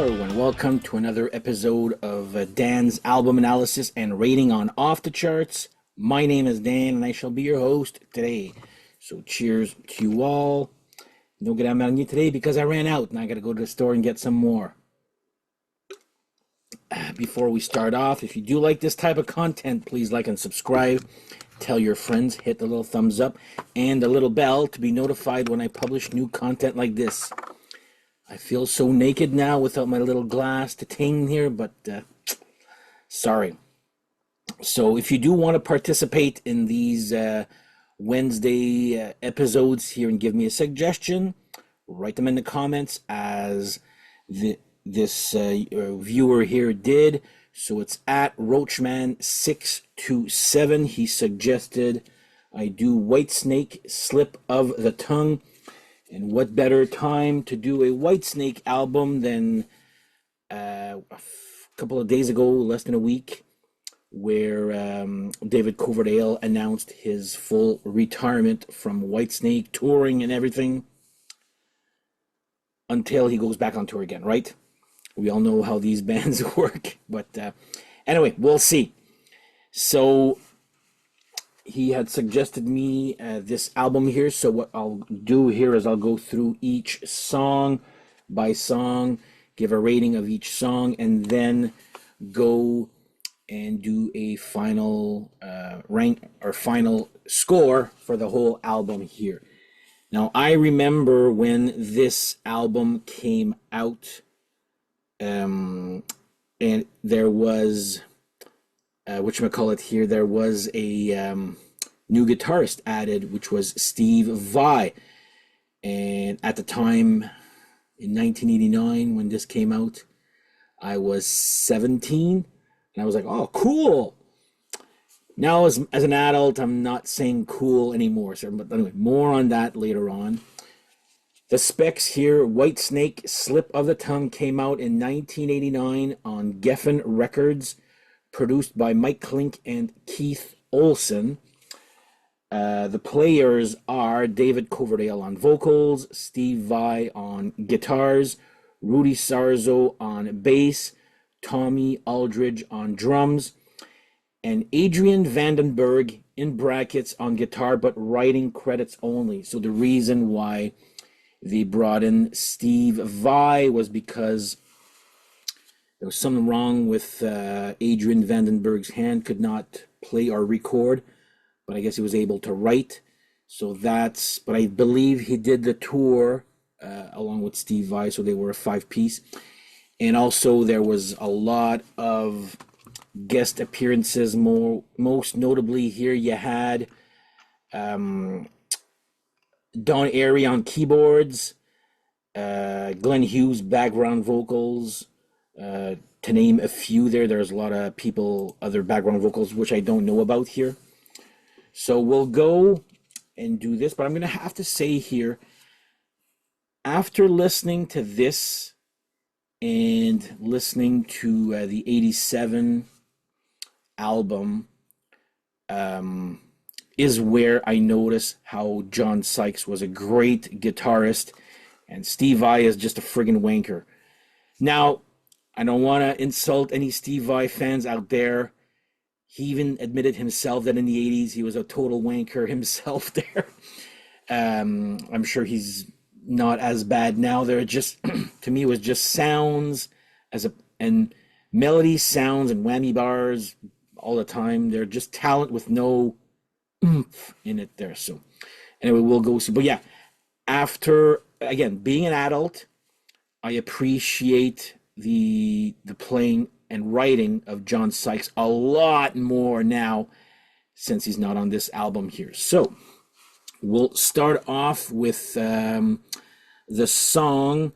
And welcome to another episode of Dan's album analysis and rating on Off the Charts. My name is Dan, and I shall be your host today. So, cheers to you all. Don't get out on you today because I ran out, and I got to go to the store and get some more. Before we start off, if you do like this type of content, please like and subscribe. Tell your friends, hit the little thumbs up and the little bell to be notified when I publish new content like this. I feel so naked now without my little glass to ting here, but sorry. So if you do want to participate in these Wednesday episodes here and give me a suggestion, write them in the comments as this viewer here did. So it's at Roachman627. He suggested I do Whitesnake, Slip of the Tongue. And what better time to do a Whitesnake album than a couple of days ago, less than a week, where David Coverdale announced his full retirement from Whitesnake, touring and everything, until he goes back on tour again, right? We all know how these bands work, but anyway, we'll see. So he had suggested me this album here, so what I'll do here is I'll go through each song by song, give a rating of each song, and then go and do a final rank or final score for the whole album here. Now, I remember when this album came out, and there was whatchamacallit here, there was a new guitarist added, which was Steve Vai. And at the time, in 1989, when this came out, I was 17, and I was like, oh, cool. Now, as an adult, I'm not saying cool anymore, sir. But anyway, more on that later on. The specs here, Whitesnake, Slip of the Tongue, came out in 1989 on Geffen Records, produced by Mike Klink and Keith Olsen. The players are David Coverdale on vocals, Steve Vai on guitars, Rudy Sarzo on bass, Tommy Aldridge on drums, and Adrian Vandenberg in brackets on guitar, but writing credits only. So the reason why they brought in Steve Vai was because there was something wrong with Adrian Vandenberg's hand, could not play or record, but I guess he was able to write. So that's, but I believe he did the tour along with Steve Vai, so they were a five-piece. And also there was a lot of guest appearances, most notably here you had Don Airey on keyboards, Glenn Hughes background vocals, to name a few there. There's a lot of people, other background vocals, which I don't know about here. So we'll go and do this, but I'm going to have to say here, after listening to this and listening to the 87 album, is where I notice how John Sykes was a great guitarist and Steve Vai is just a friggin' wanker. Now, I don't want to insult any Steve Vai fans out there. He even admitted himself that in the 80s he was a total wanker himself there. I'm sure he's not as bad now. They're just, to me, it was just sounds and melody sounds and whammy bars all the time. They're just talent with no oomph in it there. So anyway, we'll go see. But yeah, after, again, being an adult, I appreciate the playing and writing of John Sykes a lot more now since he's not on this album here. So we'll start off with the song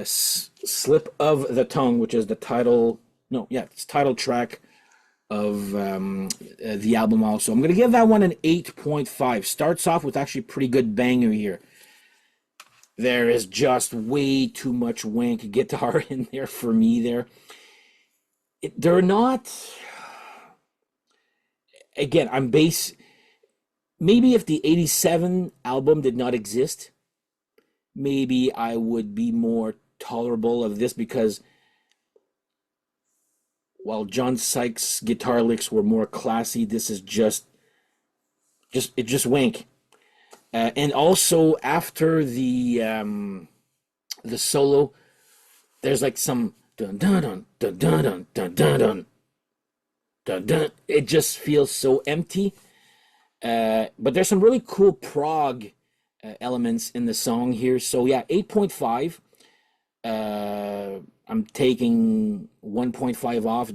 Slip of the Tongue, which is the title track of the album also. I'm going to give that one an 8.5. Starts off with actually a pretty good banger here. There is just way too much wank guitar in there for me there. They're not... Again, maybe if the 87 album did not exist, maybe I would be more tolerable of this, because while John Sykes' guitar licks were more classy, this is just wank. And also after the solo, there's like some dun dun dun dun dun dun dun dun dun dun dun. It just feels so empty. But there's some really cool prog elements in the song here. So yeah, 8.5. I'm taking 1.5 off.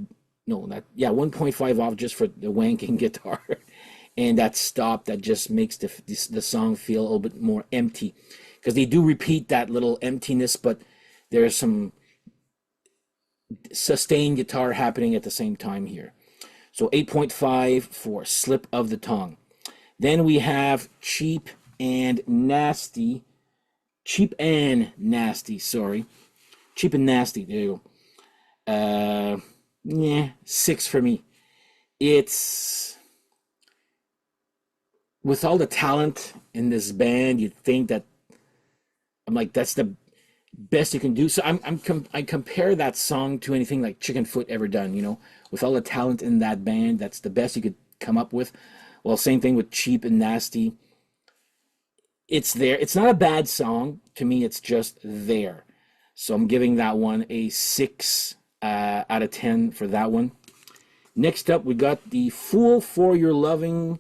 No, that yeah, 1.5 off just for the wanking guitar, and that stop that just makes the song feel a little bit more empty, because they do repeat that little emptiness, but there's some sustained guitar happening at the same time here. So 8.5 for Slip of the Tongue. Then we have Cheap and Nasty. Cheap and Nasty, sorry. Cheap and Nasty, there you go. Yeah, 6 for me. It's, with all the talent in this band, you'd think that, I'm like, that's the best you can do. So I compare that song to anything like Chickenfoot ever done, with all the talent in that band, that's the best you could come up with. Well, same thing with Cheap and Nasty. It's there. It's not a bad song. To me, it's just there. So I'm giving that one a 6 out of 10 for that one. Next up, we got the Fool for Your Loving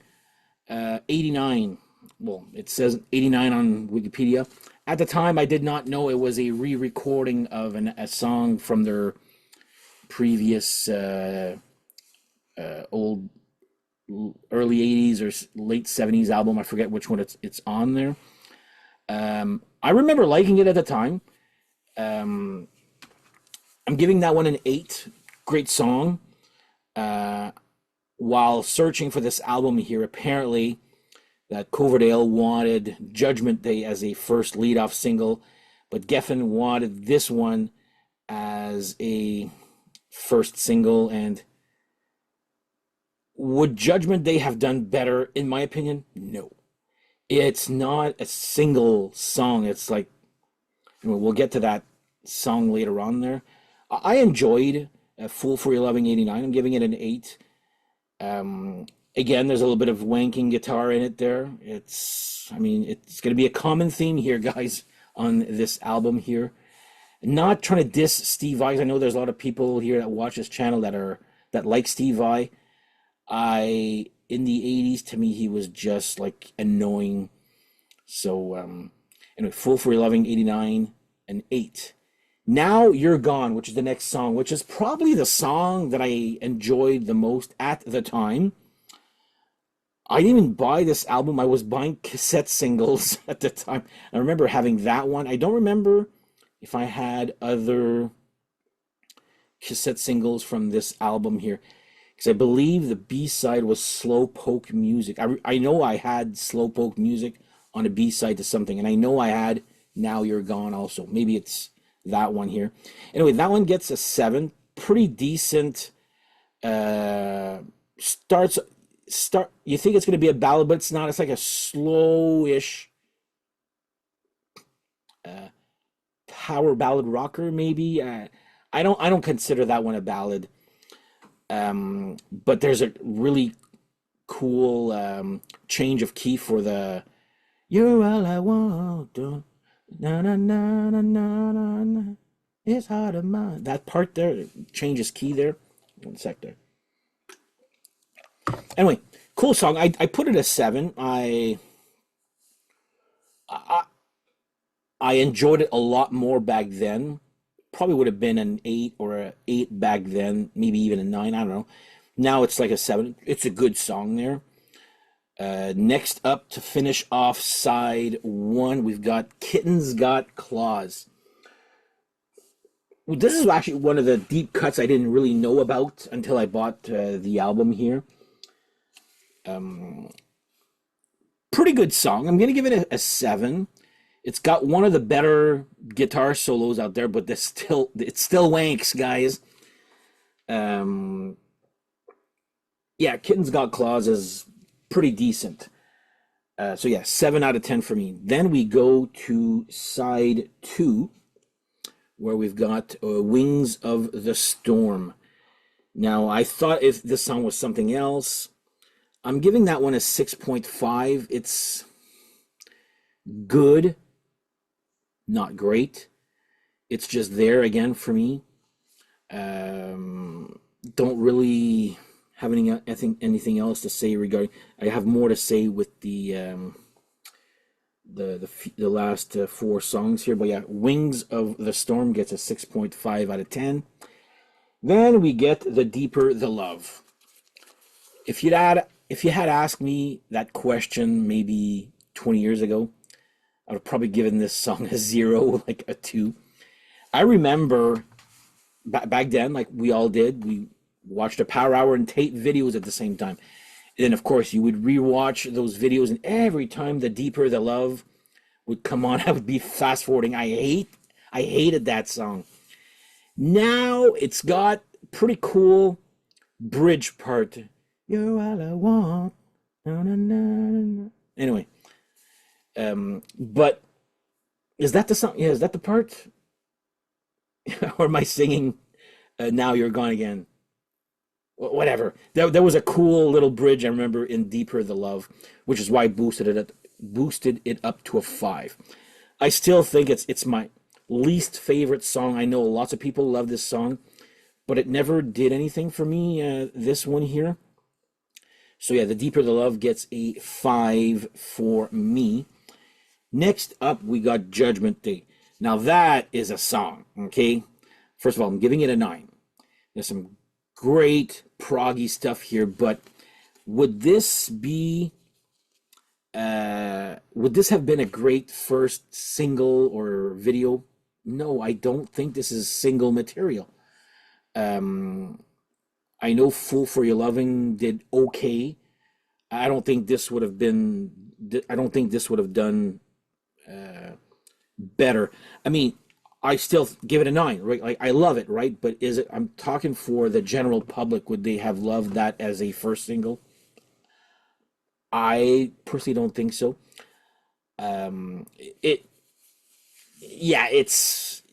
89. Well, it says 89 on Wikipedia. At the time, I did not know it was a re-recording of a song from their previous old early 80s or late 70s album. I forget which one it's on there. I remember liking it at the time. I'm giving that one an 8. Great song. While searching for this album here, apparently that Coverdale wanted Judgment Day as a first lead-off single, but Geffen wanted this one as a first single. And would Judgment Day have done better? In my opinion, no. It's not a single song. It's like, we'll get to that song later on there. I enjoyed Fool for Your Loving 89. I'm giving it an 8. Again, there's a little bit of wanking guitar in it there. It's going to be a common theme here, guys, on this album here. Not trying to diss Steve Vai. I know there's a lot of people here that watch this channel that like Steve Vai. In the 80s, to me, he was just like annoying. So, anyway, Fool for Your Loving 89, an 8. Now You're Gone, which is the next song, which is probably the song that I enjoyed the most at the time. I didn't even buy this album. I was buying cassette singles at the time. I remember having that one. I don't remember if I had other cassette singles from this album here, because I believe the B-side was Slowpoke Music. I know I had Slowpoke Music on a B-side to something, and I know I had Now You're Gone also. Maybe it's that one here. Anyway, that one gets a 7. Pretty decent. You think it's going to be a ballad, but it's not. It's like a slowish power ballad rocker, maybe. I don't consider that one a ballad. But there's a really cool change of key for the "You're all I want." Na na na na na na na. It's hard to mind. That part there changes key there. One sec there. Anyway, cool song. I put it a 7. I enjoyed it a lot more back then. Probably would have been an 8 or a 8 back then, maybe even a 9. I don't know. Now it's like a 7. It's a good song there. Next up, to finish off side 1, we've got Kittens Got Claws. This is actually one of the deep cuts I didn't really know about until I bought the album here. Pretty good song. I'm going to give it a 7. It's got one of the better guitar solos out there, but it's still wanks, guys. Yeah, Kittens Got Claws is pretty decent. So yeah, 7 out of 10 for me. Then we go to side 2, where we've got Wings of the Storm. Now, I thought if this song was something else, I'm giving that one a 6.5. It's good, not great. It's just there again for me. Um, don't really have any, I think, anything else to say regarding. I have more to say with the last four songs here, but yeah, Wings of the Storm gets a 6.5 out of 10. Then we get The Deeper the Love. If you had asked me that question maybe 20 years ago, I would have probably given this song a zero, like a two. I remember back then, like we all did, we watched a Power Hour and Tate videos at the same time. And then, of course, you would rewatch those videos, and every time The Deeper the Love would come on, I would be fast forwarding. I hated that song. Now it's got pretty cool bridge part. You're all I want. Na, na, na, na. Anyway, but is that the song? Yeah, is that the part? Or am I singing Now You're Gone Again? Whatever. There was a cool little bridge I remember in Deeper the Love, which is why I boosted it up to a 5. I still think it's my least favorite song. I know lots of people love this song, but it never did anything for me, this one here. So yeah, The Deeper the Love gets a 5 for me. Next up, we got Judgment Day. Now that is a song, okay? First of all, I'm giving it a 9. There's some great proggy stuff here, but would this have been a great first single or video? No, I don't think this is single material. Um, I know Fool for Your Loving did okay. I don't think this would have been. I don't think this would have done better. I mean, I still give it a 9, right? Like I love it, right? But is it? I'm talking for the general public. Would they have loved that as a first single? I personally don't think so. It yeah, it's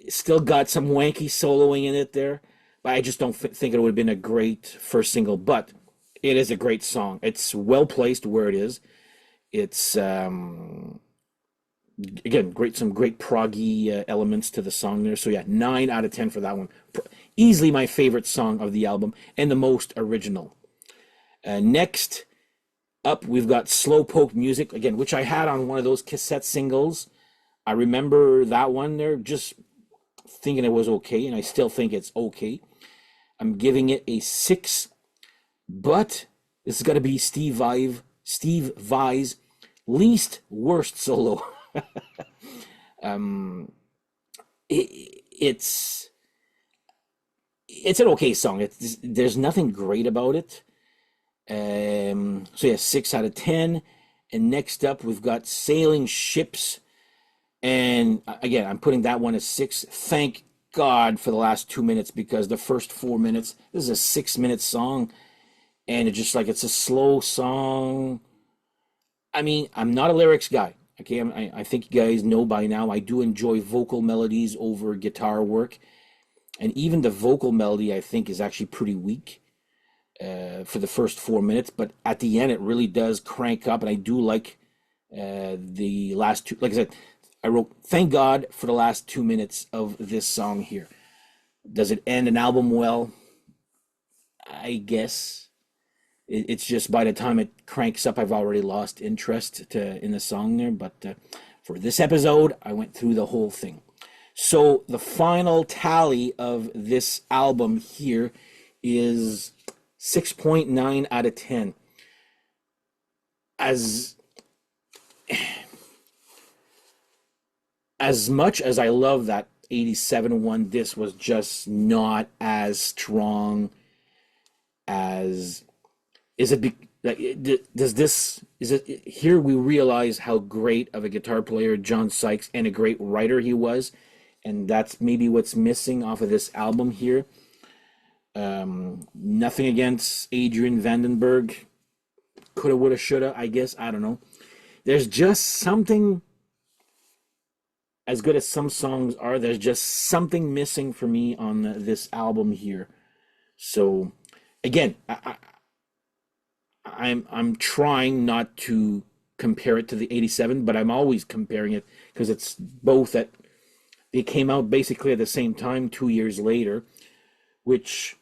still got some wanky soloing in it there, but I just don't think it would have been a great first single. But it is a great song. It's well placed where it is. It's again great, some great proggy elements to the song there. So yeah, 9 out of 10 for that one. Easily my favorite song of the album and the most original. Next up, we've got Slowpoke Music again, which I had on one of those cassette singles. I remember that one there, just thinking it was okay, and I still think it's okay. I'm giving it a 6, but this is gonna be Steve Vai's least worst solo. um, it's it's an okay song. There's nothing great about it. So yeah, 6 out of 10. And next up, we've got Sailing Ships. And again, I'm putting that one as 6. Thank God for the last 2 minutes, because the first 4 minutes, this is a 6-minute song. And it's a slow song. I mean, I'm not a lyrics guy. Okay, I think you guys know by now, I do enjoy vocal melodies over guitar work. And even the vocal melody, I think, is actually pretty weak for the first 4 minutes. But at the end, it really does crank up. And I do like the last two. Like I said, I wrote, thank God for the last 2 minutes of this song here. Does it end an album well? I guess. It's just by the time it cranks up, I've already lost interest in the song there. But for this episode, I went through the whole thing. So the final tally of this album here is 6.9 out of 10. As much as I love that 87 one, this was just not as strong as. Is it? Does this? Is it? Here we realize how great of a guitar player John Sykes and a great writer he was, and that's maybe what's missing off of this album here. Nothing against Adrian Vandenberg. Coulda, woulda, shoulda. I guess, I don't know. There's just something. As good as some songs are, there's just something missing for me on this album here. So again, I'm trying not to compare it to the 87, but I'm always comparing it because it's both at they came out basically at the same time 2 years later, which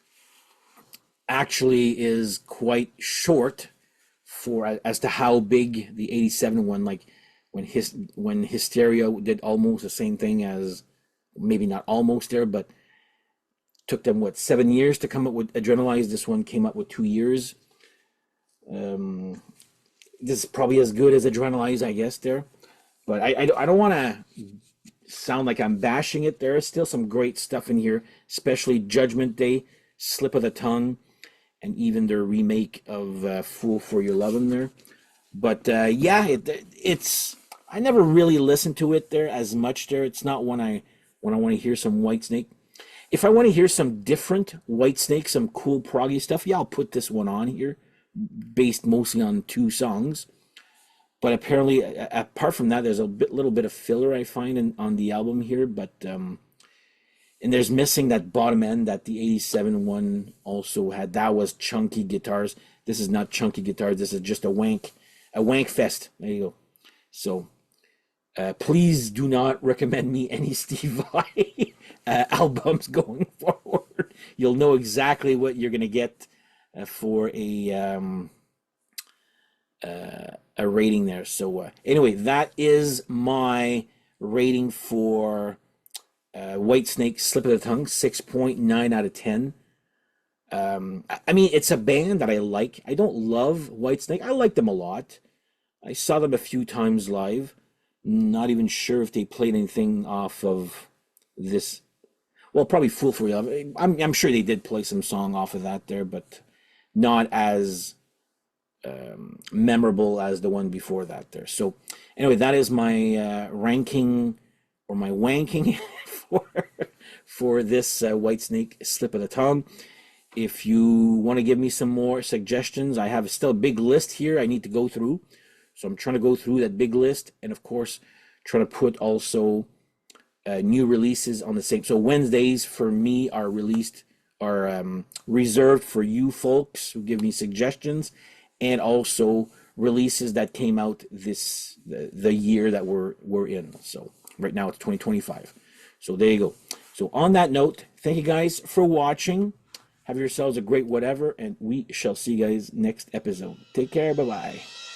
actually is quite short for as to how big the 87 one, like when Hysteria did almost the same thing as, maybe not almost there, but took them what, 7 years to come up with Adrenalize. This one came up with 2 years. um this is probably as good as Adrenalize, I guess, there. But I don't want to sound like I'm bashing it. There is still some great stuff in here, especially Judgment Day, Slip of the Tongue, and even their remake of Fool for Your Lovin' there. But yeah, it's I never really listened to it there as much there. It's not when I want to hear some Whitesnake. If I want to hear some different Whitesnake, some cool proggy stuff, yeah, I'll put this one on here, based mostly on two songs. But apparently, apart from that, there's a little bit of filler I find on the album here. But and there's missing that bottom end that the 87 one also had. That was chunky guitars. This is not chunky guitars. This is just a wank fest. There you go. So please do not recommend me any Steve Vai albums going forward. You'll know exactly what you're gonna get for a rating there. So anyway, that is my rating for Whitesnake Slip of the Tongue, 6.9 out of 10. I mean, it's a band that I like. I don't love Whitesnake. I like them a lot. I saw them a few times live. Not even sure if they played anything off of this. Well, probably Fool for You. I'm sure they did play some song off of that there, but not as memorable as the one before that there. So anyway, that is my ranking or my wanking for this Whitesnake Slip of the Tongue. If you want to give me some more suggestions, I have still a big list here I need to go through. So I'm trying to go through that big list, and of course, trying to put also new releases on the same. So Wednesdays for me are reserved for you folks who give me suggestions, and also releases that came out the year that we're in. So right now it's 2025. So there you go. So on that note, thank you guys for watching. Have yourselves a great whatever, and we shall see you guys next episode. Take care. Bye bye.